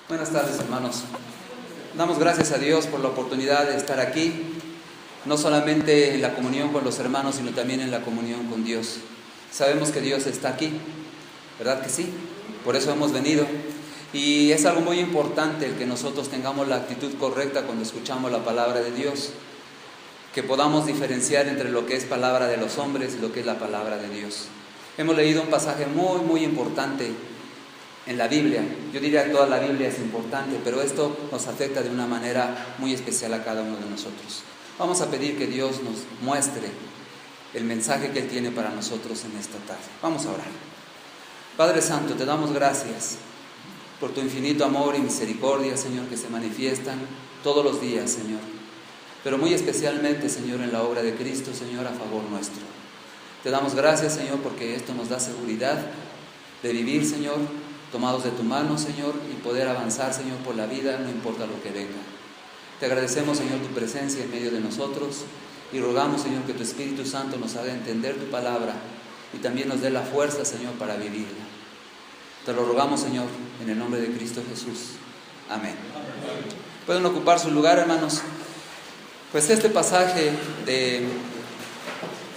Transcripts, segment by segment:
Buenas tardes, hermanos. Damos gracias a Dios por la oportunidad de estar aquí, no solamente en la comunión con los hermanos, sino también en la comunión con Dios. Sabemos que Dios está aquí, ¿verdad que sí? Por eso hemos venido. Y es algo muy importante el que nosotros tengamos la actitud correcta cuando escuchamos la palabra de Dios, que podamos diferenciar entre lo que es palabra de los hombres y lo que es la palabra de Dios. Hemos leído un pasaje muy importante en la Biblia. Yo diría que toda la Biblia es importante, pero esto nos afecta de una manera muy especial a cada uno de nosotros. Vamos a pedir que Dios nos muestre el mensaje que Él tiene para nosotros en esta tarde. Vamos a orar. Padre Santo, te damos gracias por tu infinito amor y misericordia, Señor, que se manifiestan todos los días, Señor. Pero muy especialmente, Señor, en la obra de Cristo, Señor, a favor nuestro. Te damos gracias, Señor, porque esto nos da seguridad de vivir, Señor, tomados de tu mano, Señor, y poder avanzar, Señor, por la vida, no importa lo que venga. Te agradecemos, Señor, tu presencia en medio de nosotros y rogamos, Señor, que tu Espíritu Santo nos haga entender tu palabra y también nos dé la fuerza, Señor, para vivirla. Te lo rogamos, Señor, en el nombre de Cristo Jesús. Amén. Pueden ocupar su lugar, hermanos. Pues este pasaje de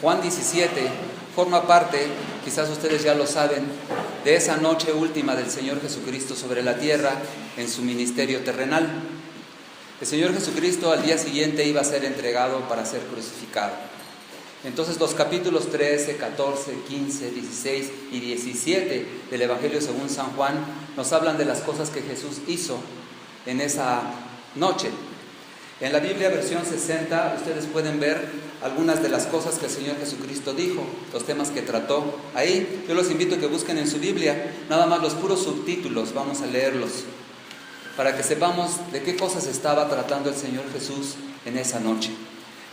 Juan 17 forma parte, quizás ustedes ya lo saben, de esa noche última del Señor Jesucristo sobre la tierra en su ministerio terrenal. El Señor Jesucristo al día siguiente iba a ser entregado para ser crucificado. Entonces los capítulos 13, 14, 15, 16 y 17 del Evangelio según San Juan nos hablan de las cosas que Jesús hizo en esa noche. En la Biblia versión 60 ustedes pueden ver algunas de las cosas que el Señor Jesucristo dijo, los temas que trató ahí. Yo los invito a que busquen en su Biblia nada más los puros subtítulos, vamos a leerlos, para que sepamos de qué cosas estaba tratando el Señor Jesús en esa noche.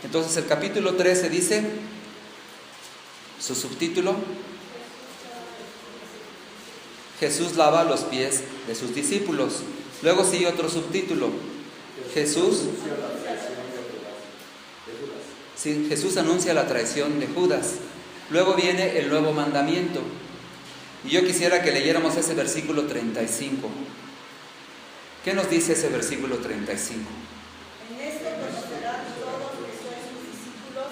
Entonces el capítulo 13 dice, su subtítulo, Jesús lava los pies de sus discípulos. Luego sigue otro subtítulo, Jesús anuncia la traición de Judas. Luego viene el nuevo mandamiento. Y yo quisiera que leyéramos ese versículo 35. ¿Qué nos dice ese versículo 35? En esto conocerán todos que sois sus discípulos,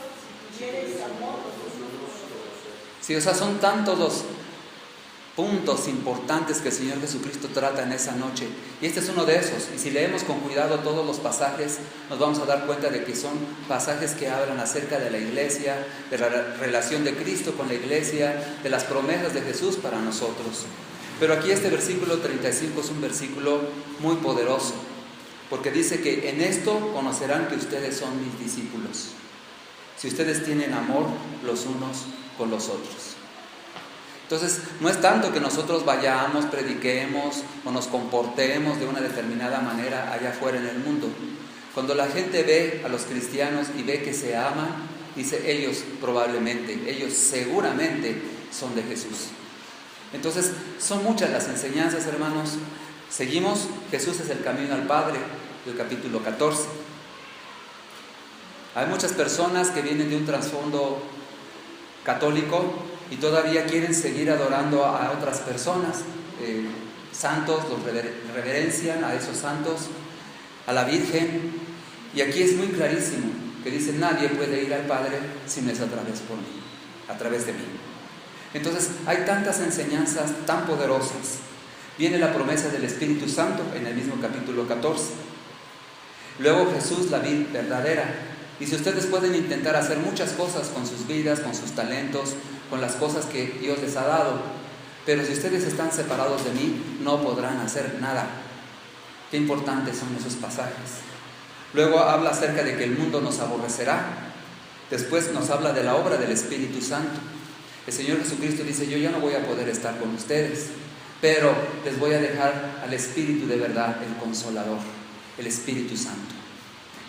si tuviereis amor los unos por los otros. Sí, o sea, son tantos los puntos importantes que el Señor Jesucristo trata en esa noche, y este es uno de esos. Y si leemos con cuidado todos los pasajes, nos vamos a dar cuenta de que son pasajes que hablan acerca de la iglesia, de la relación de Cristo con la iglesia, de las promesas de Jesús para nosotros. Pero aquí este versículo 35 es un versículo muy poderoso, porque dice que en esto conocerán que ustedes son mis discípulos, si ustedes tienen amor los unos con los otros. Entonces, no es tanto que nosotros vayamos, prediquemos o nos comportemos de una determinada manera allá afuera en el mundo. Cuando la gente ve a los cristianos y ve que se aman, dice, ellos seguramente son de Jesús. Entonces, son muchas las enseñanzas, hermanos. Seguimos, Jesús es el camino al Padre, del capítulo 14. Hay muchas personas que vienen de un trasfondo católico y todavía quieren seguir adorando a otras personas, santos, los reverencian a esos santos, a la Virgen, y aquí es muy clarísimo que dice, nadie puede ir al Padre si no es a través de mí. Entonces hay tantas enseñanzas tan poderosas. Viene la promesa del Espíritu Santo en el mismo capítulo 14. Luego Jesús, la vid verdadera. Dice, ustedes pueden intentar hacer muchas cosas con sus vidas, con sus talentos, con las cosas que Dios les ha dado, pero si ustedes están separados de mí, no podrán hacer nada. Qué importantes son esos pasajes. Luego habla acerca de que el mundo nos aborrecerá. Después nos habla de la obra del Espíritu Santo. El Señor Jesucristo dice, yo ya no voy a poder estar con ustedes, pero les voy a dejar al Espíritu de verdad, el Consolador, el Espíritu Santo,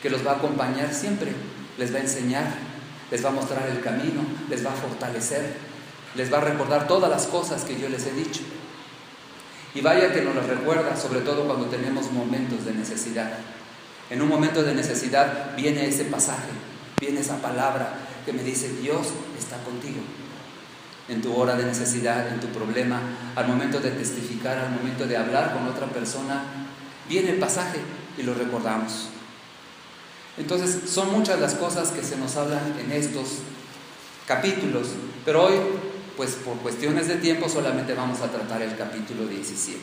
que los va a acompañar siempre, les va a enseñar, les va a mostrar el camino, les va a fortalecer, les va a recordar todas las cosas que yo les he dicho. Y vaya que nos las recuerda, sobre todo cuando tenemos momentos de necesidad. En un momento de necesidad viene ese pasaje, viene esa palabra que me dice, Dios está contigo. En tu hora de necesidad, en tu problema, al momento de testificar, al momento de hablar con otra persona, viene el pasaje y lo recordamos. Entonces son muchas las cosas que se nos hablan en estos capítulos, pero hoy, pues por cuestiones de tiempo, solamente vamos a tratar el capítulo 17.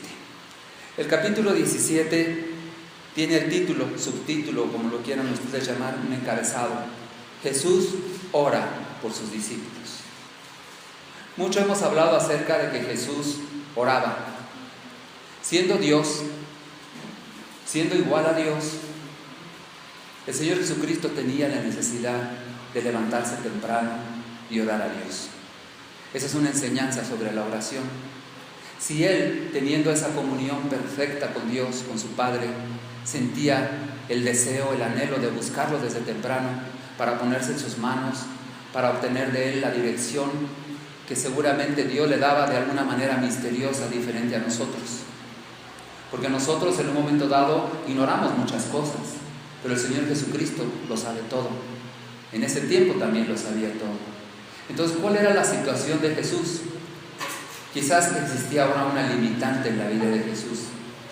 El capítulo 17 tiene el título, subtítulo, como lo quieran ustedes llamar, un encabezado: Jesús ora por sus discípulos. Mucho hemos hablado acerca de que Jesús oraba. Siendo Dios, siendo igual a Dios, el Señor Jesucristo tenía la necesidad de levantarse temprano y orar a Dios. Esa es una enseñanza sobre la oración. Si Él, teniendo esa comunión perfecta con Dios, con su Padre, sentía el deseo, el anhelo de buscarlo desde temprano para ponerse en sus manos, para obtener de Él la dirección que seguramente Dios le daba de alguna manera misteriosa, diferente a nosotros. Porque nosotros en un momento dado ignoramos muchas cosas, pero el Señor Jesucristo lo sabe todo. En ese tiempo también lo sabía todo. Entonces, ¿cuál era la situación de Jesús? Quizás existía ahora una limitante en la vida de Jesús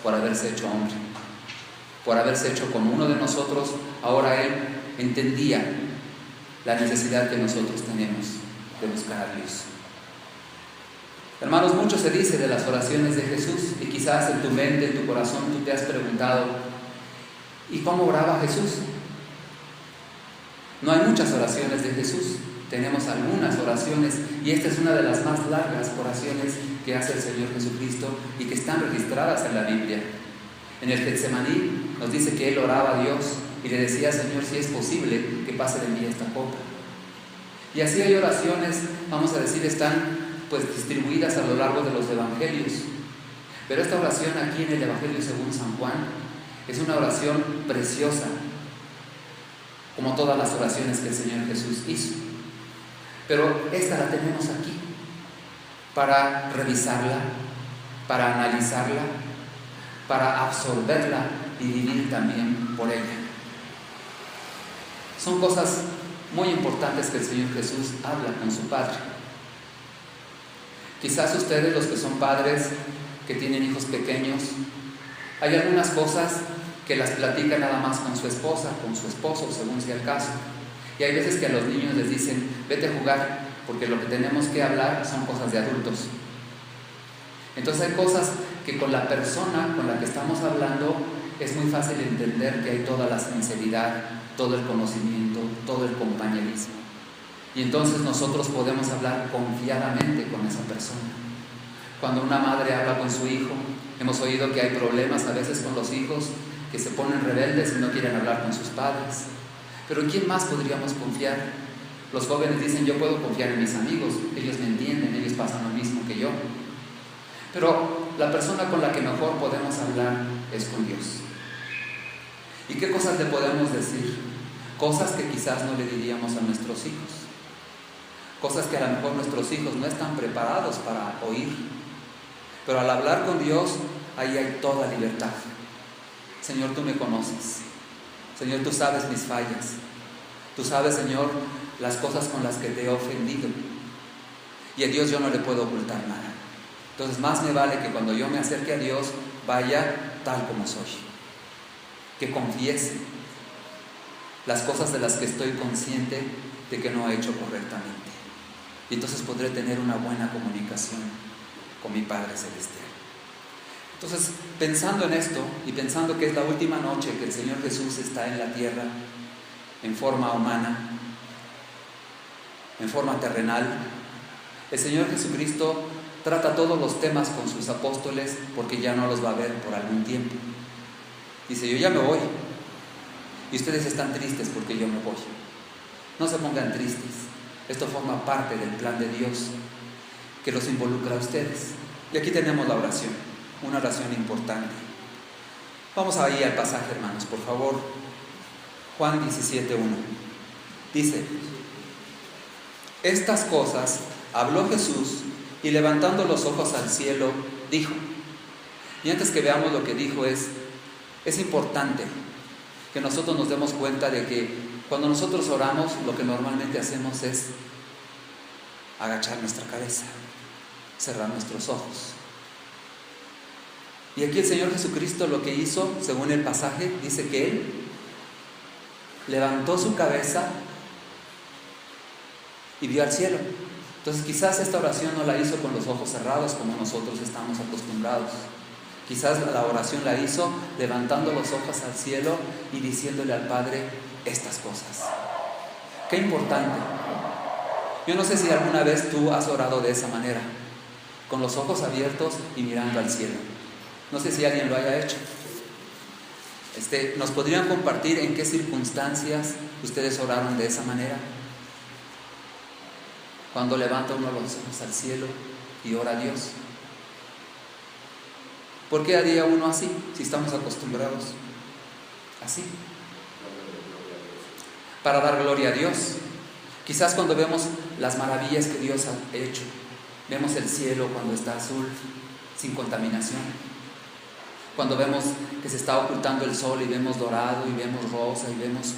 por haberse hecho hombre, por haberse hecho como uno de nosotros. Ahora Él entendía la necesidad que nosotros tenemos de buscar a Dios. Hermanos, mucho se dice de las oraciones de Jesús, y quizás en tu mente, en tu corazón, tú te has preguntado: ¿y cómo oraba Jesús? No hay muchas oraciones de Jesús, tenemos algunas oraciones, y esta es una de las más largas oraciones que hace el Señor Jesucristo y que están registradas en la Biblia. En el Getsemaní nos dice que Él oraba a Dios y le decía: Señor, si es posible, que pase de mí esta copa. Y así hay oraciones, vamos a decir, están pues distribuidas a lo largo de los evangelios. Pero esta oración aquí en el Evangelio según San Juan es una oración preciosa, como todas las oraciones que el Señor Jesús hizo. Pero esta la tenemos aquí para revisarla, para analizarla, para absorberla y vivir también por ella. Son cosas muy importantes que el Señor Jesús habla con su Padre. Quizás ustedes, los que son padres, que tienen hijos pequeños, hay algunas cosas que las platican nada más con su esposa, con su esposo, según sea el caso. Y hay veces que a los niños les dicen: vete a jugar, porque lo que tenemos que hablar son cosas de adultos. Entonces hay cosas que con la persona con la que estamos hablando es muy fácil entender que hay toda la sinceridad, todo el conocimiento, todo el compañerismo. Y entonces nosotros podemos hablar confiadamente con esa persona. Cuando una madre habla con su hijo, hemos oído que hay problemas a veces con los hijos que se ponen rebeldes y no quieren hablar con sus padres. Pero ¿en quién más podríamos confiar? Los jóvenes dicen: yo puedo confiar en mis amigos, ellos me entienden, ellos pasan lo mismo que yo. Pero la persona con la que mejor podemos hablar es con Dios. ¿Y qué cosas le podemos decir? Cosas que quizás no le diríamos a nuestros hijos. Cosas que a lo mejor nuestros hijos no están preparados para oír. Pero al hablar con Dios, ahí hay toda libertad. Señor, tú me conoces. Señor, tú sabes mis fallas. Tú sabes, Señor, las cosas con las que te he ofendido. Y a Dios yo no le puedo ocultar nada. Entonces más me vale que cuando yo me acerque a Dios, vaya tal como soy. Que confiese las cosas de las que estoy consciente de que no he hecho correctamente. Y entonces podré tener una buena comunicación con mi Padre Celestial. Entonces, pensando en esto y pensando que es la última noche que el Señor Jesús está en la tierra en forma humana, en forma terrenal, el Señor Jesucristo trata todos los temas con sus apóstoles porque ya no los va a ver por algún tiempo. Dice: yo ya me voy y ustedes están tristes porque yo me voy. No se pongan tristes. Esto forma parte del plan de Dios que los involucra a ustedes. Y aquí tenemos la oración, una oración importante. Vamos ahí al pasaje, hermanos, por favor. Juan 17:1. Dice: estas cosas habló Jesús y levantando los ojos al cielo, dijo. Y antes que veamos lo que dijo, es importante que nosotros nos demos cuenta de que cuando nosotros oramos, lo que normalmente hacemos es agachar nuestra cabeza, cerrar nuestros ojos. Y aquí el Señor Jesucristo lo que hizo, según el pasaje, dice que Él levantó su cabeza y vio al cielo. Entonces quizás esta oración no la hizo con los ojos cerrados como nosotros estamos acostumbrados. Quizás la oración la hizo levantando los ojos al cielo y diciéndole al Padre estas cosas. Qué importante. Yo no sé si alguna vez tú has orado de esa manera, con los ojos abiertos y mirando al cielo. No sé si alguien lo haya hecho. ¿Nos podrían compartir en qué circunstancias ustedes oraron de esa manera? Cuando levanta uno los ojos al cielo y ora a Dios. ¿Por qué haría uno así, si estamos acostumbrados así? Para dar gloria a Dios. Quizás cuando vemos las maravillas que Dios ha hecho, vemos el cielo cuando está azul, sin contaminación. Cuando vemos que se está ocultando el sol y vemos dorado y vemos rosa y vemos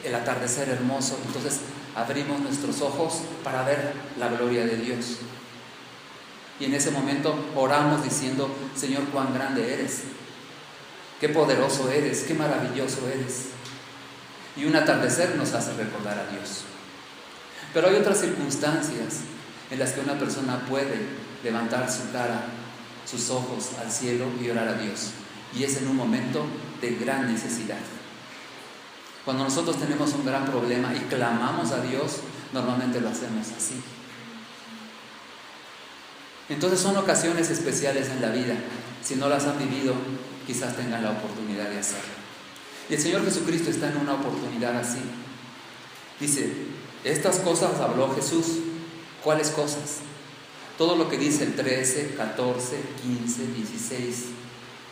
el atardecer hermoso, entonces abrimos nuestros ojos para ver la gloria de Dios. Y en ese momento oramos diciendo: Señor, cuán grande eres, qué poderoso eres, qué maravilloso eres. Y un atardecer nos hace recordar a Dios. Pero hay otras circunstancias en las que una persona puede levantar su cara, sus ojos al cielo y orar a Dios. Y es en un momento de gran necesidad. Cuando nosotros tenemos un gran problema y clamamos a Dios, normalmente lo hacemos así. Entonces son ocasiones especiales en la vida. Si no las han vivido, quizás tengan la oportunidad de hacerlo. Y el Señor Jesucristo está en una oportunidad así. Dice, estas cosas habló Jesús. ¿Cuáles cosas? Todo lo que dice el 13, 14, 15, 16.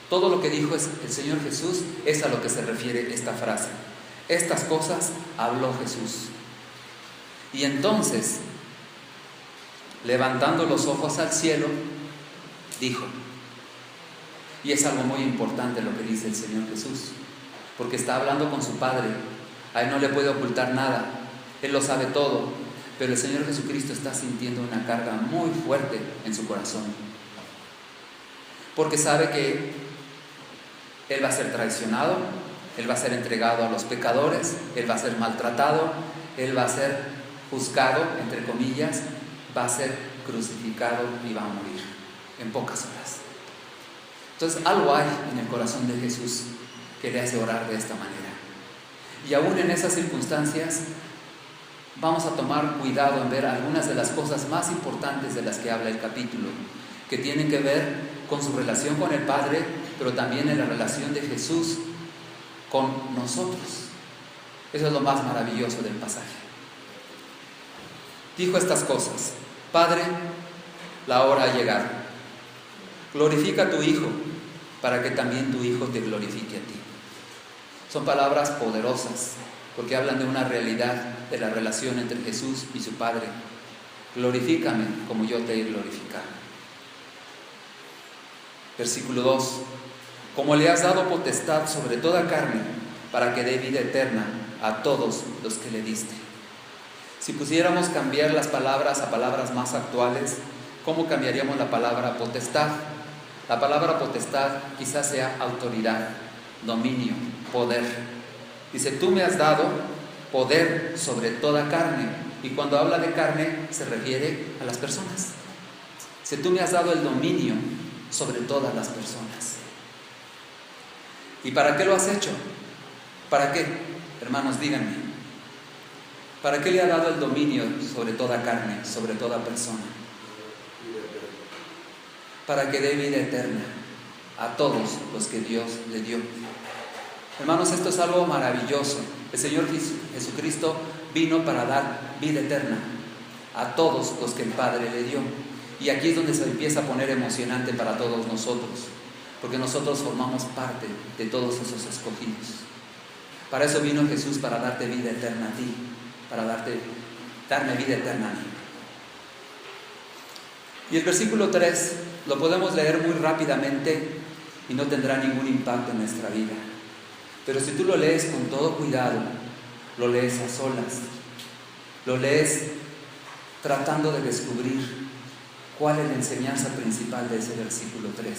Todo lo que dijo el Señor Jesús es a lo que se refiere esta frase. Estas cosas habló Jesús. Y entonces, levantando los ojos al cielo, dijo. Y es algo muy importante lo que dice el Señor Jesús, porque está hablando con su Padre. A Él no le puede ocultar nada, Él lo sabe todo. Pero el Señor Jesucristo está sintiendo una carga muy fuerte en su corazón, porque sabe que Él va a ser traicionado, Él va a ser entregado a los pecadores, Él va a ser maltratado, Él va a ser juzgado, entre comillas, va a ser crucificado y va a morir en pocas horas. Entonces algo hay en el corazón de Jesús que le hace orar de esta manera. Y aún en esas circunstancias vamos a tomar cuidado en ver algunas de las cosas más importantes de las que habla el capítulo, que tienen que ver con su relación con el Padre, pero también en la relación de Jesús con nosotros. Eso es lo más maravilloso del pasaje. Dijo estas cosas: Padre, la hora ha llegado. Glorifica a tu Hijo, para que también tu Hijo te glorifique a ti. Son palabras poderosas, porque hablan de una realidad de la relación entre Jesús y su Padre. Glorifícame como yo te he glorificado. Versículo 2. Como le has dado potestad sobre toda carne, para que dé vida eterna a todos los que le diste. Si pusiéramos cambiar las palabras a palabras más actuales, ¿cómo cambiaríamos la palabra potestad? La palabra potestad quizás sea autoridad, dominio, poder. Dice, tú me has dado poder sobre toda carne. Y cuando habla de carne, se refiere a las personas. Dice, tú me has dado el dominio sobre todas las personas. ¿Y para qué lo has hecho? ¿Para qué? Hermanos, díganme. ¿Para qué le ha dado el dominio sobre toda carne, sobre toda persona? Para que dé vida eterna a todos los que Dios le dio. Hermanos, esto es algo maravilloso. El Señor Jesucristo vino para dar vida eterna a todos los que el Padre le dio. Y aquí es donde se empieza a poner emocionante para todos nosotros, porque nosotros formamos parte de todos esos escogidos. Para eso vino Jesús, para darte vida eterna a ti, para darme vida eterna a mí. Y el versículo 3 lo podemos leer muy rápidamente y no tendrá ningún impacto en nuestra vida. Pero si tú lo lees con todo cuidado, lo lees a solas, lo lees tratando de descubrir cuál es la enseñanza principal de ese versículo 3.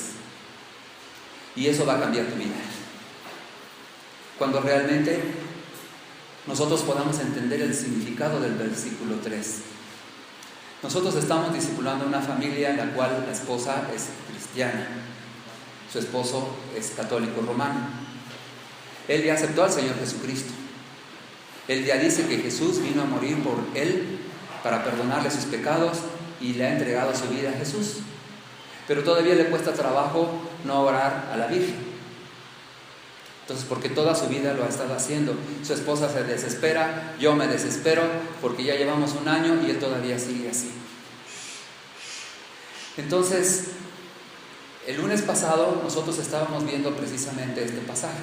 Y eso va a cambiar tu vida. Cuando realmente nosotros podamos entender el significado del versículo 3. Nosotros estamos discipulando una familia en la cual la esposa es cristiana. Su esposo es católico romano. Él ya aceptó al Señor Jesucristo. Él ya dice que Jesús vino a morir por él para perdonarle sus pecados y le ha entregado su vida a Jesús. Pero todavía le cuesta trabajo no orar a la Virgen. Entonces, porque toda su vida lo ha estado haciendo. Su esposa se desespera, yo me desespero, porque ya llevamos un año y él todavía sigue así. Entonces, el lunes pasado nosotros estábamos viendo precisamente este pasaje.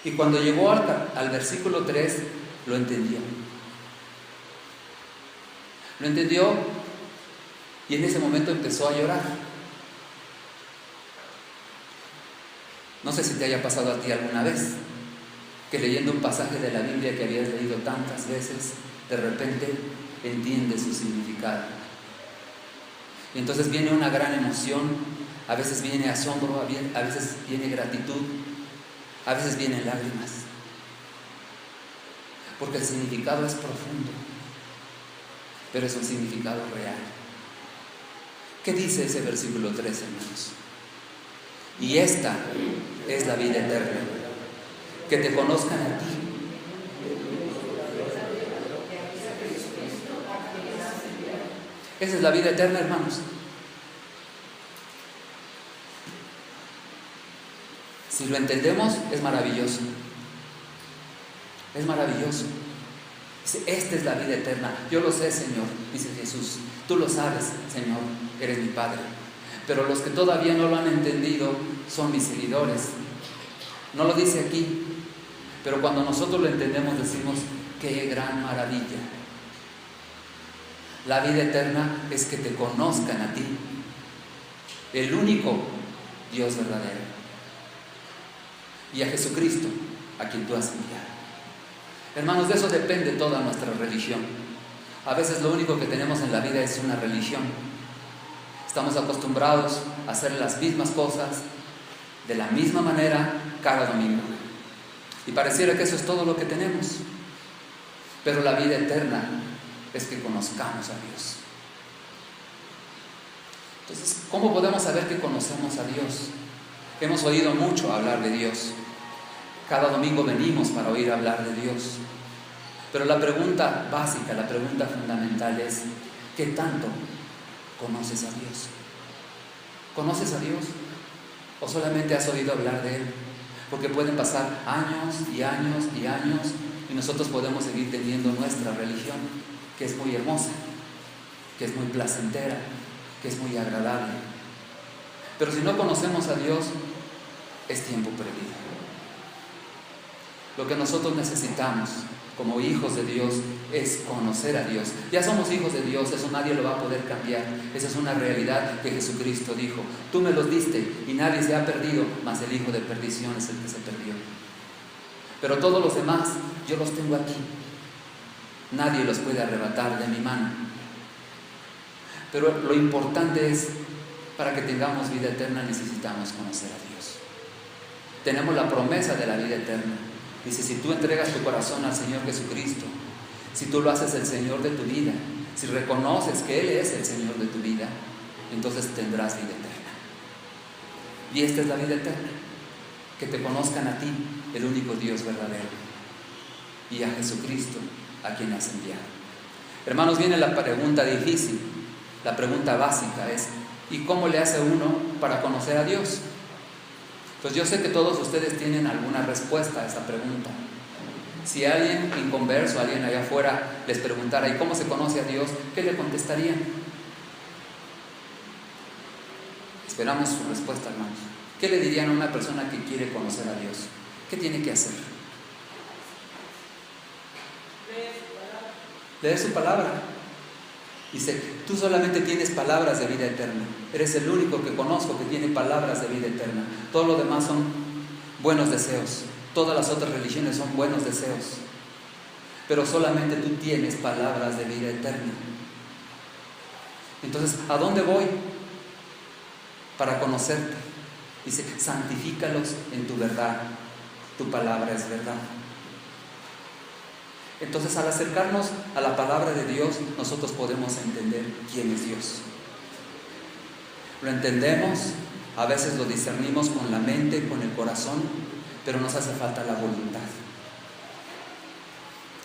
Y cuando llegó al versículo 3, lo entendió. Lo entendió y en ese momento empezó a llorar. No sé si te haya pasado a ti alguna vez, que leyendo un pasaje de la Biblia que habías leído tantas veces, de repente entiendes su significado. Y entonces viene una gran emoción, a veces viene asombro, a veces viene gratitud, a veces vienen lágrimas. Porque el significado es profundo, pero es un significado real. ¿Qué dice ese versículo 3, hermanos? Y esta es la vida eterna, que te conozcan a ti. Esa es la vida eterna, hermanos. Si lo entendemos, es maravilloso. Es maravilloso. Dice, esta es la vida eterna. Yo lo sé, Señor, dice Jesús. Tú lo sabes, Señor, eres mi Padre. Pero los que todavía no lo han entendido son mis seguidores. No lo dice aquí, pero cuando nosotros lo entendemos decimos, qué gran maravilla. La vida eterna es que te conozcan a ti, el único Dios verdadero, y a Jesucristo, a quien tú has enviado. Hermanos, de eso depende toda nuestra religión. A veces lo único que tenemos en la vida es una religión. Estamos acostumbrados a hacer las mismas cosas de la misma manera cada domingo. Y pareciera que eso es todo lo que tenemos. Pero la vida eterna es que conozcamos a Dios. Entonces, ¿cómo podemos saber que conocemos a Dios? Hemos oído mucho hablar de Dios. Cada domingo venimos para oír hablar de Dios. Pero la pregunta básica, la pregunta fundamental es, ¿qué tanto conoces a Dios? ¿Conoces a Dios? ¿O solamente has oído hablar de Él? Porque pueden pasar años y años y años y nosotros podemos seguir teniendo nuestra religión, que es muy hermosa, que es muy placentera, que es muy agradable. Pero si no conocemos a Dios, es tiempo perdido. Lo que nosotros necesitamos como hijos de Dios es conocer a Dios. Ya somos hijos de Dios, eso nadie lo va a poder cambiar. Esa es una realidad que Jesucristo dijo. Tú me los diste y nadie se ha perdido, mas el hijo de perdición es el que se perdió. Pero todos los demás, yo los tengo aquí. Nadie los puede arrebatar de mi mano. Pero lo importante es, para que tengamos vida eterna necesitamos conocer a Dios. Tenemos la promesa de la vida eterna. Dice, si tú entregas tu corazón al Señor Jesucristo, si tú lo haces el Señor de tu vida, si reconoces que Él es el Señor de tu vida, entonces tendrás vida eterna. Y esta es la vida eterna, que te conozcan a ti, el único Dios verdadero, y a Jesucristo, a quien has enviado. Hermanos, viene la pregunta difícil, la pregunta básica es, ¿y cómo le hace uno para conocer a Dios? Pues yo sé que todos ustedes tienen alguna respuesta a esa pregunta. Si alguien inconverso, alguien allá afuera les preguntara, ¿y cómo se conoce a Dios?, ¿qué le contestarían? Esperamos su respuesta, hermanos. ¿Qué le dirían a una persona que quiere conocer a Dios? ¿Qué tiene que hacer? Leer su palabra. Dice, tú solamente tienes palabras de vida eterna. Eres el único que conozco que tiene palabras de vida eterna. Todo lo demás son buenos deseos. Todas las otras religiones son buenos deseos. Pero solamente tú tienes palabras de vida eterna. Entonces, ¿a dónde voy para conocerte? Dice, santifícalos en tu verdad, tu palabra es verdad. Entonces, al acercarnos a la palabra de Dios, nosotros podemos entender quién es Dios. Lo entendemos, a veces lo discernimos con la mente, con el corazón, pero nos hace falta la voluntad.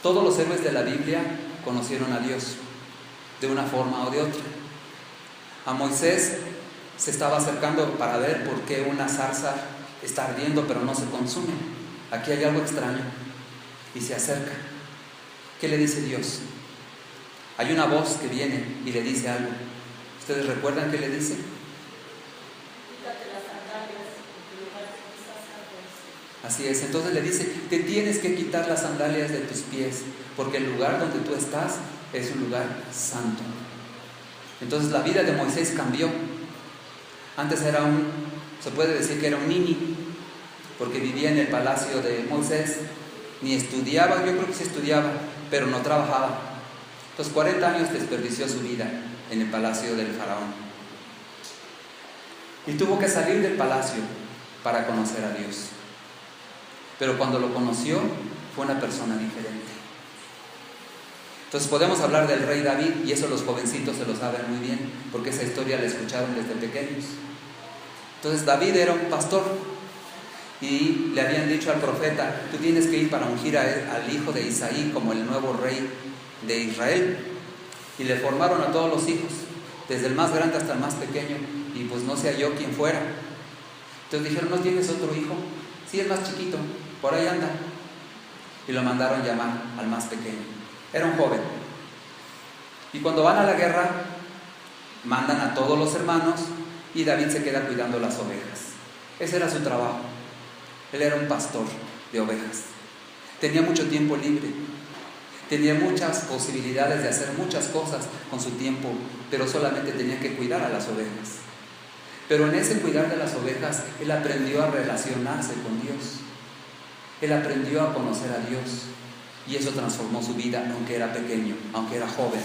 Todos los héroes de la Biblia conocieron a Dios de una forma o de otra. A Moisés se estaba acercando para ver por qué una zarza está ardiendo pero no se consume. Aquí hay algo extraño. Y se acerca. ¿Qué le dice Dios? Hay una voz que viene y le dice algo. ¿Ustedes recuerdan qué le dice? Así es, entonces le dice, te tienes que quitar las sandalias de tus pies, porque el lugar donde tú estás es un lugar santo. Entonces la vida de Moisés cambió. Antes se puede decir que era un nini, porque vivía en el palacio de Moisés, ni estudiaba, yo creo que sí estudiaba, pero no trabajaba. Entonces 40 años desperdició su vida en el palacio del faraón. Y tuvo que salir del palacio para conocer a Dios. Pero cuando lo conoció, fue una persona diferente. Entonces podemos hablar del rey David, y eso los jovencitos se lo saben muy bien, porque esa historia la escucharon desde pequeños. Entonces David era un pastor, y le habían dicho al profeta, tú tienes que ir para ungir al hijo de Isaí como el nuevo rey de Israel. Y le formaron a todos los hijos, desde el más grande hasta el más pequeño, y pues no sé yo quién fuera. Entonces dijeron, ¿no tienes otro hijo? Sí, el más chiquito, por ahí anda. Y lo mandaron llamar al más pequeño. Era un joven. Y cuando van a la guerra, mandan a todos los hermanos y David se queda cuidando las ovejas. Ese era su trabajo. Él era un pastor de ovejas. Tenía mucho tiempo libre. Tenía muchas posibilidades de hacer muchas cosas con su tiempo, pero solamente tenía que cuidar a las ovejas. Pero en ese cuidar de las ovejas, él aprendió a relacionarse con Dios. Él aprendió a conocer a Dios. Y eso transformó su vida, aunque era pequeño, aunque era joven.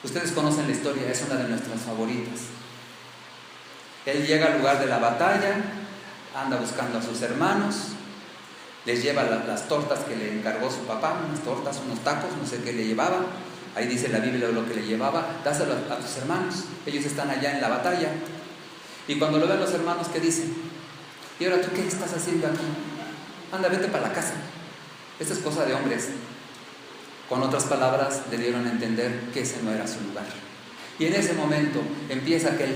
Ustedes conocen la historia, es una de nuestras favoritas. Él llega al lugar de la batalla, anda buscando a sus hermanos, les lleva las tortas que le encargó su papá, unas tortas, unos tacos, no sé qué le llevaba. Ahí dice la Biblia lo que le llevaba, dáselo a tus hermanos, ellos están allá en la batalla. Y cuando lo ven los hermanos, ¿qué dicen? ¿Y ahora tú qué estás haciendo aquí? Anda, vete para la casa. Esta es cosa de hombres. Con otras palabras, le dieron a entender que ese no era su lugar. Y en ese momento empieza aquel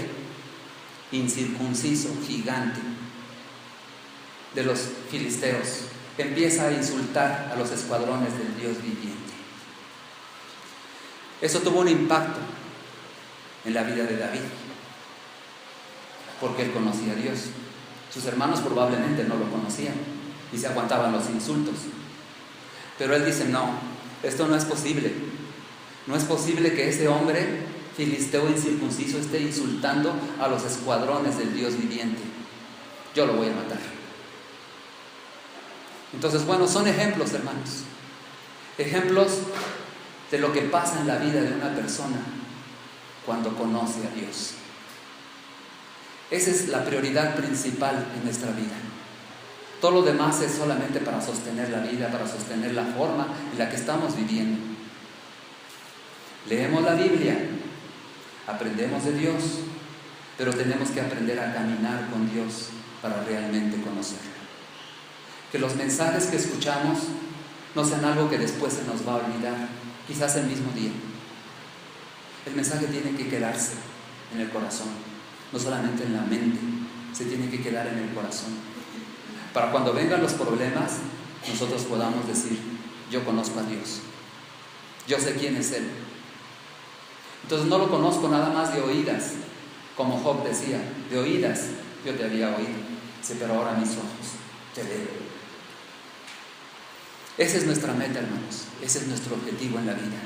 incircunciso gigante de los filisteos. Empieza a insultar a los escuadrones del Dios viviente. Eso tuvo un impacto en la vida de David, porque él conocía a Dios. Sus hermanos probablemente no lo conocían y se aguantaban los insultos. Pero él dice, no, esto no es posible. No es posible que ese hombre filisteo incircunciso esté insultando a los escuadrones del Dios viviente. Yo lo voy a matar. Entonces, bueno, son ejemplos, hermanos. Ejemplos de lo que pasa en la vida de una persona cuando conoce a Dios. Esa es la prioridad principal en nuestra vida. Todo lo demás es solamente para sostener la vida, para sostener la forma en la que estamos viviendo. Leemos la Biblia, aprendemos de Dios, pero tenemos que aprender a caminar con Dios para realmente conocerlo. Que los mensajes que escuchamos no sean algo que después se nos va a olvidar, quizás el mismo día. El mensaje tiene que quedarse en el corazón, no solamente en la mente, se tiene que quedar en el corazón. Para cuando vengan los problemas, nosotros podamos decir, yo conozco a Dios, yo sé quién es Él. Entonces no lo conozco nada más de oídas, como Job decía, de oídas yo te había oído, dice, pero ahora mis ojos te veo. Esa es nuestra meta, hermanos, ese es nuestro objetivo en la vida.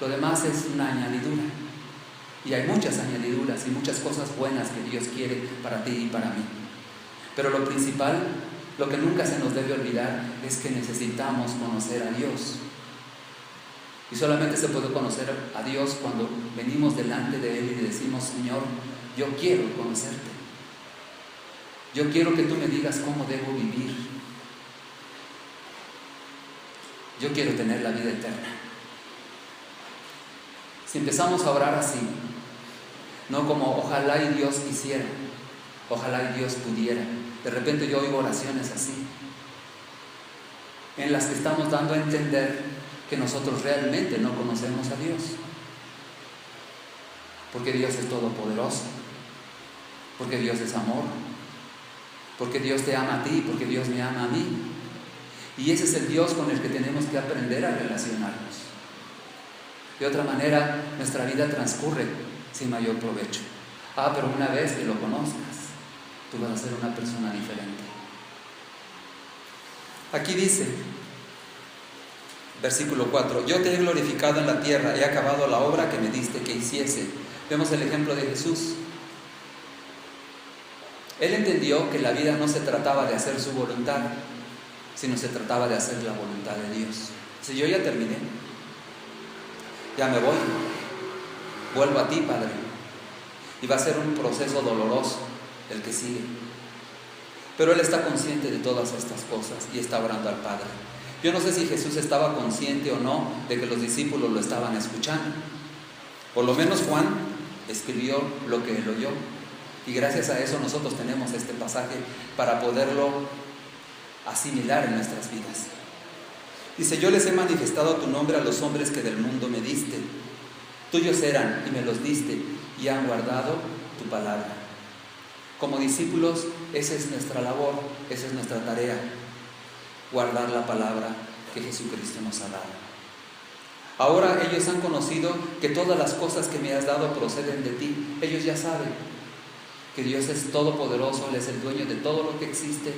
Lo demás es una añadidura, y hay muchas añadiduras y muchas cosas buenas que Dios quiere para ti y para mí. Pero lo principal, lo que nunca se nos debe olvidar, es que necesitamos conocer a Dios. Y solamente se puede conocer a Dios cuando venimos delante de Él y le decimos, Señor, yo quiero conocerte. Yo quiero que tú me digas cómo debo vivir. Yo quiero tener la vida eterna. Si empezamos a orar así, no como ojalá y Dios quisiera, ojalá y Dios pudiera. De repente yo oigo oraciones así, en las que estamos dando a entender que nosotros realmente no conocemos a Dios. Porque Dios es todopoderoso, porque Dios es amor, porque Dios te ama a ti, porque Dios me ama a mí. Y ese es el Dios con el que tenemos que aprender a relacionarnos. De otra manera, nuestra vida transcurre sin mayor provecho. Pero una vez que lo conozcas, tú vas a ser una persona diferente. Aquí dice, versículo 4, yo te he glorificado en la tierra, he acabado la obra que me diste que hiciese. Vemos el ejemplo de Jesús. Él entendió que la vida no se trataba de hacer su voluntad, sino se trataba de hacer la voluntad de Dios. Dice, yo ya terminé, ya me voy, vuelvo a ti, Padre. Y va a ser un proceso doloroso el que sigue. Pero Él está consciente de todas estas cosas y está orando al Padre. Yo no sé si Jesús estaba consciente o no de que los discípulos lo estaban escuchando. Por lo menos Juan escribió lo que él oyó. Y gracias a eso nosotros tenemos este pasaje para poderlo asimilar en nuestras vidas. Dice, yo les he manifestado tu nombre a los hombres que del mundo me diste. Tuyos eran y me los diste y han guardado tu palabra. Como discípulos, esa es nuestra labor, esa es nuestra tarea. Guardar la palabra que Jesucristo nos ha dado. Ahora ellos han conocido que todas las cosas que me has dado proceden de ti. Ellos ya saben que Dios es todopoderoso, Él es el dueño de todo lo que existe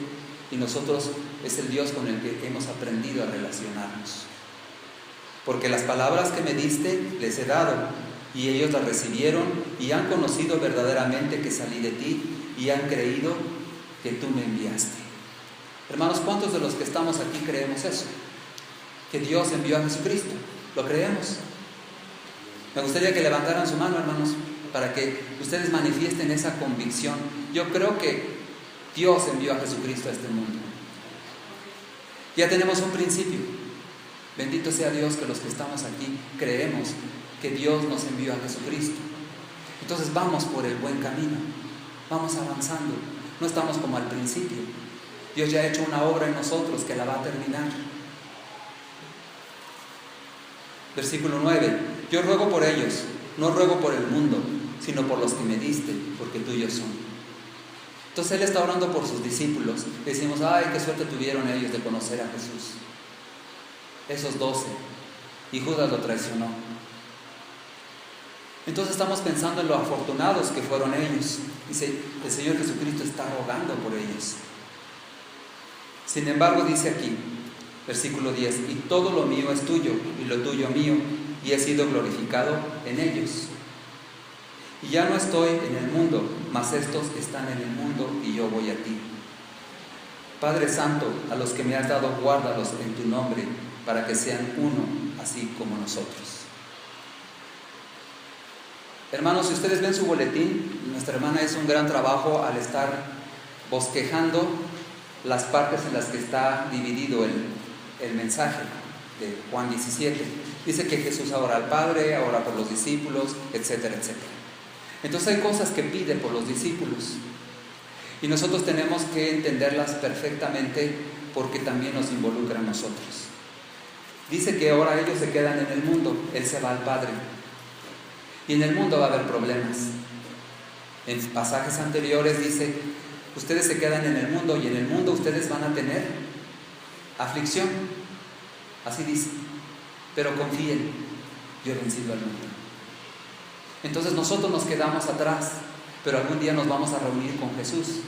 y nosotros es el Dios con el que hemos aprendido a relacionarnos. Porque las palabras que me diste les he dado y ellos las recibieron y han conocido verdaderamente que salí de ti y han creído que tú me enviaste. Hermanos, ¿cuántos de los que estamos aquí creemos eso? Que Dios envió a Jesucristo. ¿Lo creemos? Me gustaría que levantaran su mano, hermanos, para que ustedes manifiesten esa convicción. Yo creo que Dios envió a Jesucristo a este mundo. Ya tenemos un principio. Bendito sea Dios que los que estamos aquí creemos que Dios nos envió a Jesucristo. Entonces vamos por el buen camino, vamos avanzando. No estamos como al principio. Dios ya ha hecho una obra en nosotros que la va a terminar. Versículo 9. Yo ruego por ellos, no ruego por el mundo, sino por los que me diste, porque tuyos son. Entonces Él está orando por sus discípulos. Decimos, ay, qué suerte tuvieron ellos de conocer a Jesús. Esos 12. Y Judas lo traicionó. Entonces estamos pensando en lo afortunados que fueron ellos. Dice, el Señor Jesucristo está rogando por ellos. Sin embargo, dice aquí, versículo 10, y todo lo mío es tuyo, y lo tuyo mío, y he sido glorificado en ellos. Y ya no estoy en el mundo, mas estos están en el mundo, y yo voy a ti. Padre Santo, a los que me has dado, guárdalos en tu nombre, para que sean uno, así como nosotros. Hermanos, si ustedes ven su boletín, nuestra hermana hizo un gran trabajo al estar bosquejando las partes en las que está dividido el mensaje de Juan 17. Dice que Jesús ora al Padre, ora por los discípulos, etcétera, etcétera. Entonces hay cosas que pide por los discípulos y nosotros tenemos que entenderlas perfectamente porque también nos involucra a nosotros. Dice que ahora ellos se quedan en el mundo, Él se va al Padre y en el mundo va a haber problemas. En pasajes anteriores dice, ustedes se quedan en el mundo y en el mundo ustedes van a tener aflicción, así dice, pero confíen, yo he vencido al mundo. Entonces nosotros nos quedamos atrás, pero algún día nos vamos a reunir con Jesús.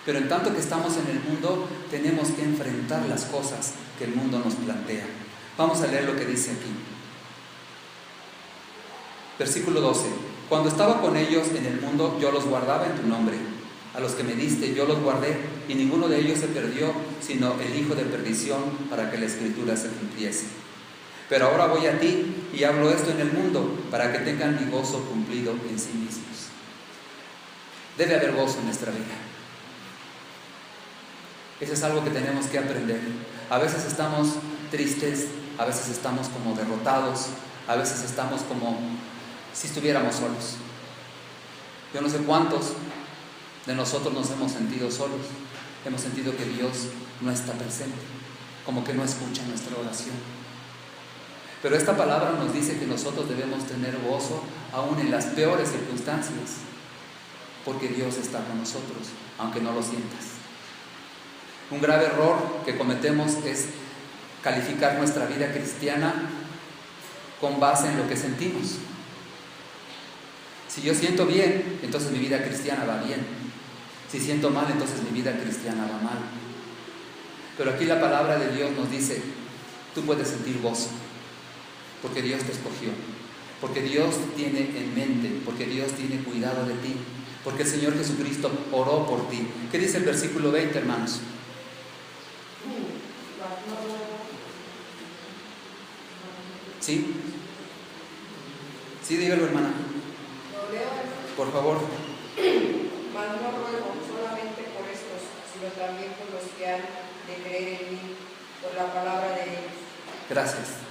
Pero en tanto que estamos en el mundo, tenemos que enfrentar las cosas que el mundo nos plantea. Vamos a leer lo que dice aquí. Versículo 12. Cuando estaba con ellos en el mundo, yo los guardaba en tu nombre. A los que me diste, yo los guardé, y ninguno de ellos se perdió, sino el hijo de perdición, para que la escritura se cumpliese. Pero ahora voy a ti, y hablo esto en el mundo, para que tengan mi gozo cumplido en sí mismos. Debe haber gozo en nuestra vida. Eso es algo que tenemos que aprender. A veces estamos tristes, a veces estamos como derrotados, a veces estamos como si estuviéramos solos. Yo no sé cuántos de nosotros nos hemos sentido solos. Hemos sentido que Dios no está presente, como que no escucha nuestra oración. Pero esta palabra nos dice que nosotros debemos tener gozo aún en las peores circunstancias, porque Dios está con nosotros, aunque no lo sientas. Un grave error que cometemos es calificar nuestra vida cristiana con base en lo que sentimos. Si yo siento bien, entonces mi vida cristiana va bien. Si siento mal, entonces mi vida cristiana va mal. Pero aquí la palabra de Dios nos dice, tú puedes sentir gozo, porque Dios te escogió, porque Dios te tiene en mente, porque Dios tiene cuidado de ti, porque el Señor Jesucristo oró por ti. ¿Qué dice el versículo 20, hermanos? ¿Sí? Sí, dígalo, hermana. Lo leo, Por favor. mas no ruego solamente por estos, sino también por los que han de creer en mí, por la palabra de ellos. Gracias.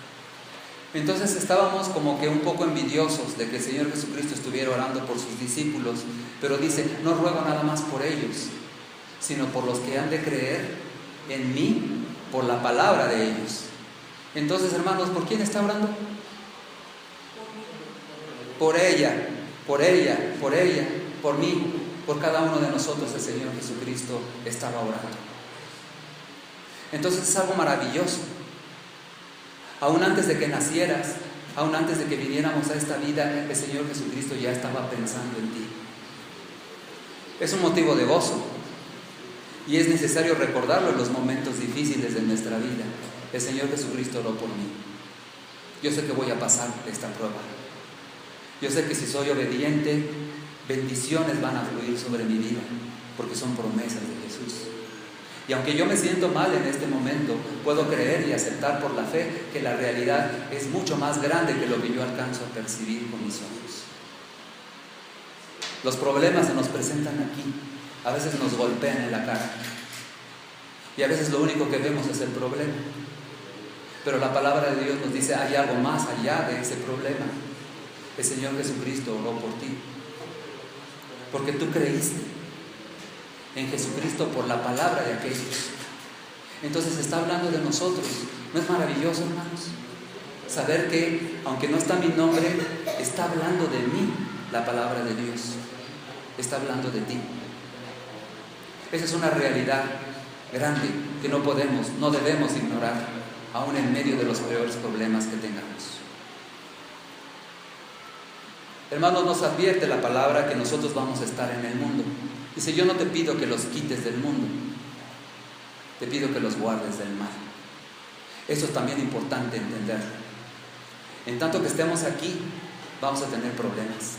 Entonces estábamos como que un poco envidiosos de que el Señor Jesucristo estuviera orando por sus discípulos, pero dice, no ruego nada más por ellos, sino por los que han de creer en mí, por la palabra de ellos. Entonces, hermanos, ¿por quién está orando? Por ella, por ella, por ella, por mí, por cada uno de nosotros el Señor Jesucristo estaba orando. Entonces es algo maravilloso. Aún antes de que nacieras, aún antes de que viniéramos a esta vida, el Señor Jesucristo ya estaba pensando en ti. Es un motivo de gozo y es necesario recordarlo en los momentos difíciles de nuestra vida. El Señor Jesucristo oró por mí. Yo sé que voy a pasar esta prueba. Yo sé que si soy obediente, bendiciones van a fluir sobre mi vida, porque son promesas de Jesús. Y aunque yo me siento mal en este momento, puedo creer y aceptar por la fe que la realidad es mucho más grande que lo que yo alcanzo a percibir con mis ojos. Los problemas se nos presentan aquí, a veces nos golpean en la cara, y a veces lo único que vemos es el problema. Pero la palabra de Dios nos dice, hay algo más allá de ese problema. El Señor Jesucristo oró por ti, porque tú creíste en Jesucristo por la palabra de aquellos. Entonces está hablando de nosotros. ¿No es maravilloso, hermanos? Saber que, aunque no está mi nombre, está hablando de mí la palabra de Dios. Está hablando de ti. Esa es una realidad grande que no debemos ignorar, aún en medio de los peores problemas que tengamos. Hermanos, nos advierte la palabra que nosotros vamos a estar en el mundo. Dice, yo no te pido que los quites del mundo, te pido que los guardes del mal. Eso es también importante entenderlo. En tanto que estemos aquí, vamos a tener problemas.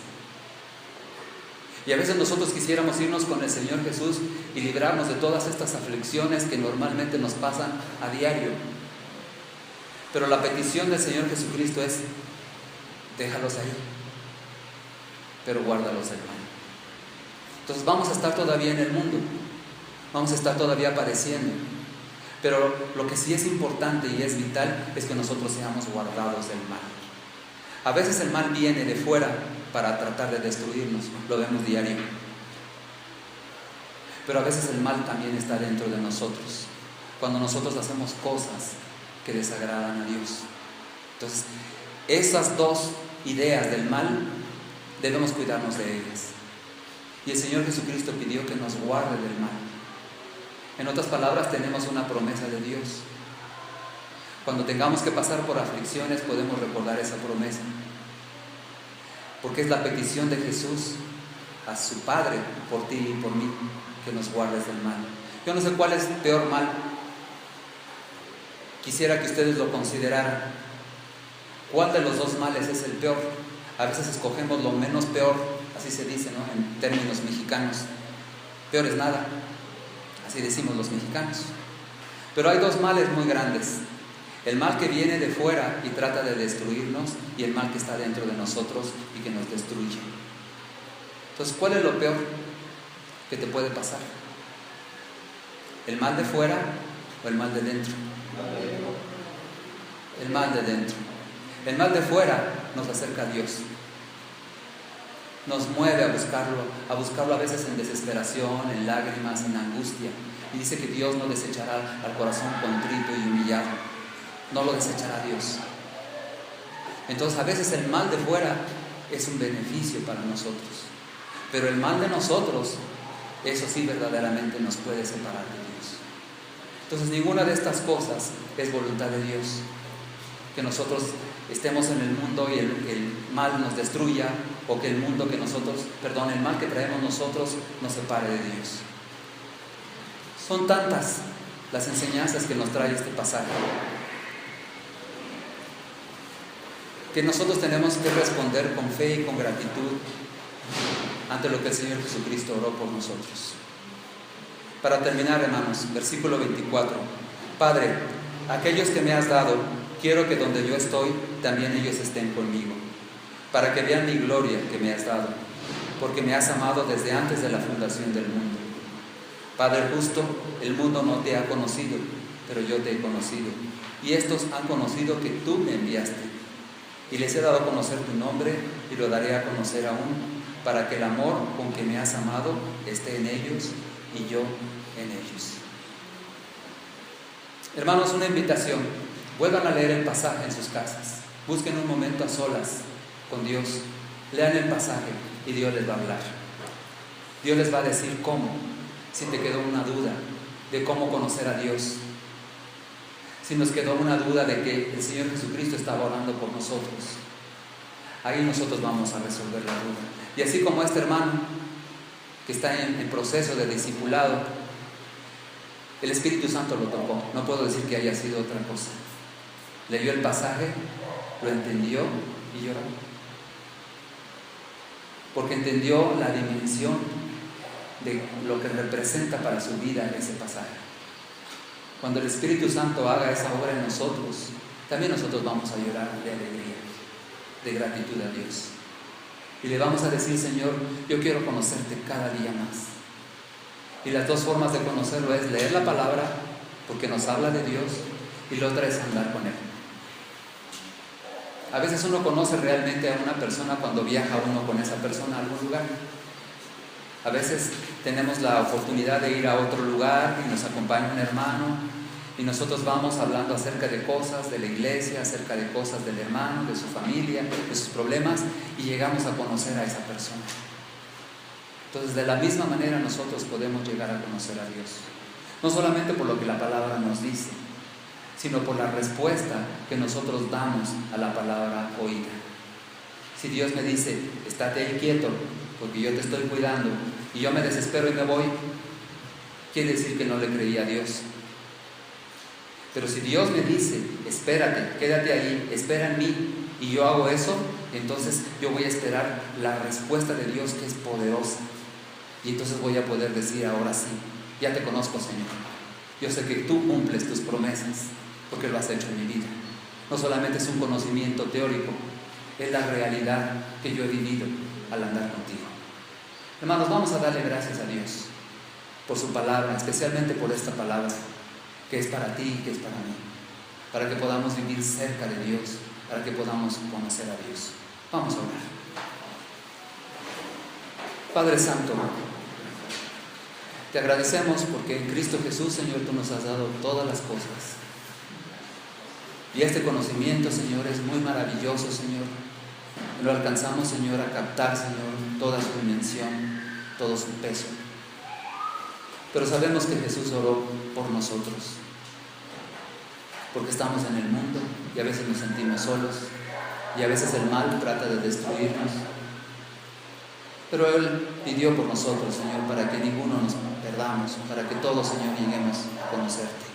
Y a veces nosotros quisiéramos irnos con el Señor Jesús y librarnos de todas estas aflicciones que normalmente nos pasan a diario. Pero la petición del Señor Jesucristo es, déjalos ahí, pero guárdalos del mal. Entonces vamos a estar todavía en el mundo, vamos a estar todavía padeciendo, pero lo que sí es importante y es vital es que nosotros seamos guardados del mal. A veces el mal viene de fuera para tratar de destruirnos, lo vemos diario, pero a veces el mal también está dentro de nosotros, cuando nosotros hacemos cosas que desagradan a Dios. Entonces, esas dos ideas del mal debemos cuidarnos de ellas. Y el Señor Jesucristo pidió que nos guarde del mal. En otras palabras, tenemos una promesa de Dios. Cuando tengamos que pasar por aflicciones, podemos recordar esa promesa. Porque es la petición de Jesús a su Padre, por ti y por mí, que nos guardes del mal. Yo no sé cuál es peor mal. Quisiera que ustedes lo consideraran. ¿Cuál de los dos males es el peor? A veces escogemos lo menos peor, así se dice, ¿no? En términos mexicanos. Peor es nada, así decimos los mexicanos. Pero hay dos males muy grandes: el mal que viene de fuera y trata de destruirnos, y el mal que está dentro de nosotros y que nos destruye. Entonces, ¿cuál es lo peor que te puede pasar? ¿El mal de fuera o el mal de dentro? El mal de dentro. El mal de fuera nos acerca a Dios, nos mueve a buscarlo a veces en desesperación, en lágrimas, en angustia. Y dice que Dios no desechará al corazón contrito y humillado, no lo desechará Dios. Entonces a veces el mal de fuera es un beneficio para nosotros, pero el mal de nosotros, eso sí verdaderamente nos puede separar de Dios. Entonces ninguna de estas cosas es voluntad de Dios, que nosotros estemos en el mundo y el mal nos destruya, o que el mal que traemos nosotros nos separe de Dios. Son tantas las enseñanzas que nos trae este pasaje, que nosotros tenemos que responder con fe y con gratitud ante lo que el Señor Jesucristo oró por nosotros. Para terminar, hermanos, versículo 24. Padre, aquellos que me has dado, quiero que donde yo estoy, también ellos estén conmigo, para que vean mi gloria que me has dado, porque me has amado desde antes de la fundación del mundo. Padre justo, el mundo no te ha conocido, pero yo te he conocido, y estos han conocido que tú me enviaste. Y les he dado a conocer tu nombre, y lo daré a conocer aún, para que el amor con que me has amado esté en ellos, y yo en ellos. Hermanos, una invitación: vuelvan a leer el pasaje en sus casas, busquen un momento a solas con Dios, lean el pasaje y Dios les va a hablar. Dios les va a decir cómo, si te quedó una duda de cómo conocer a Dios, si nos quedó una duda de que el Señor Jesucristo estaba orando por nosotros, ahí nosotros vamos a resolver la duda. Y así como este hermano que está en proceso de discipulado, el Espíritu Santo lo tocó, no puedo decir que haya sido otra cosa. Leyó el pasaje, lo entendió y lloró, porque entendió la dimensión de lo que representa para su vida ese pasaje. Cuando el Espíritu Santo haga esa obra en nosotros, también nosotros vamos a llorar de alegría, de gratitud a Dios. Y le vamos a decir: Señor, yo quiero conocerte cada día más. Y las dos formas de conocerlo es leer la palabra, porque nos habla de Dios, y la otra es andar con Él. A veces uno conoce realmente a una persona cuando viaja uno con esa persona a algún lugar. A veces tenemos la oportunidad de ir a otro lugar y nos acompaña un hermano y nosotros vamos hablando acerca de cosas de la iglesia, acerca de cosas del hermano, de su familia, de sus problemas, y llegamos a conocer a esa persona. Entonces, de la misma manera nosotros podemos llegar a conocer a Dios, no solamente por lo que la palabra nos dice, sino por la respuesta que nosotros damos a la palabra oída. Si Dios me dice: estate ahí quieto, porque yo te estoy cuidando, y yo me desespero y me voy, quiere decir que no le creí a Dios. Pero si Dios me dice: espérate, quédate ahí, espera en mí, y yo hago eso, entonces yo voy a esperar la respuesta de Dios, que es poderosa. Y entonces voy a poder decir: ahora sí, ya te conozco, Señor. Yo sé que tú cumples tus promesas, porque lo has hecho en mi vida. No solamente es un conocimiento teórico, es la realidad que yo he vivido al andar contigo. Hermanos, vamos a darle gracias a Dios por su palabra, especialmente por esta palabra, que es para ti y que es para mí, para que podamos vivir cerca de Dios, para que podamos conocer a Dios. Vamos a orar. Padre Santo, te agradecemos porque en Cristo Jesús, Señor, tú nos has dado todas las cosas. Y este conocimiento, Señor, es muy maravilloso, Señor. Lo alcanzamos, Señor, a captar, Señor, toda su dimensión, todo su peso. Pero sabemos que Jesús oró por nosotros, porque estamos en el mundo y a veces nos sentimos solos, y a veces el mal trata de destruirnos. Pero Él pidió por nosotros, Señor, para que ninguno nos perdamos, para que todos, Señor, lleguemos a conocerte.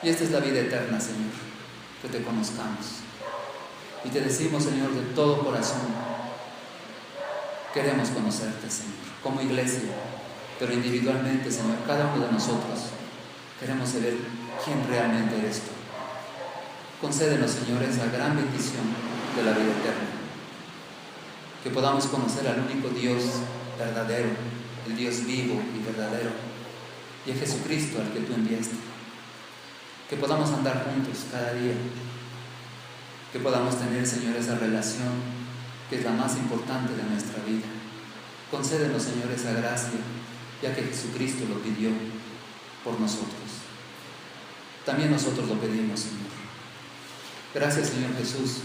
Y esta es la vida eterna, Señor, que te conozcamos. Y te decimos, Señor, de todo corazón, queremos conocerte, Señor, como iglesia, pero individualmente, Señor, cada uno de nosotros queremos saber quién realmente eres tú. Concédenos, Señor, esa gran bendición de la vida eterna, que podamos conocer al único Dios verdadero, el Dios vivo y verdadero, y a Jesucristo al que tú enviaste. Que podamos andar juntos cada día, que podamos tener, Señor, esa relación que es la más importante de nuestra vida. Concédenos, Señor, esa gracia, ya que Jesucristo lo pidió por nosotros. También nosotros lo pedimos, Señor. Gracias, Señor Jesús,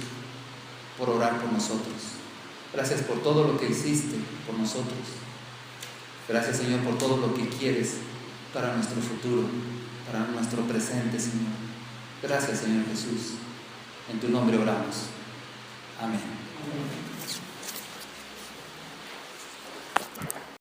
por orar por nosotros. Gracias por todo lo que hiciste por nosotros. Gracias, Señor, por todo lo que quieres para nuestro futuro, para nuestro presente, Señor. Gracias, Señor Jesús. En tu nombre oramos. Amén.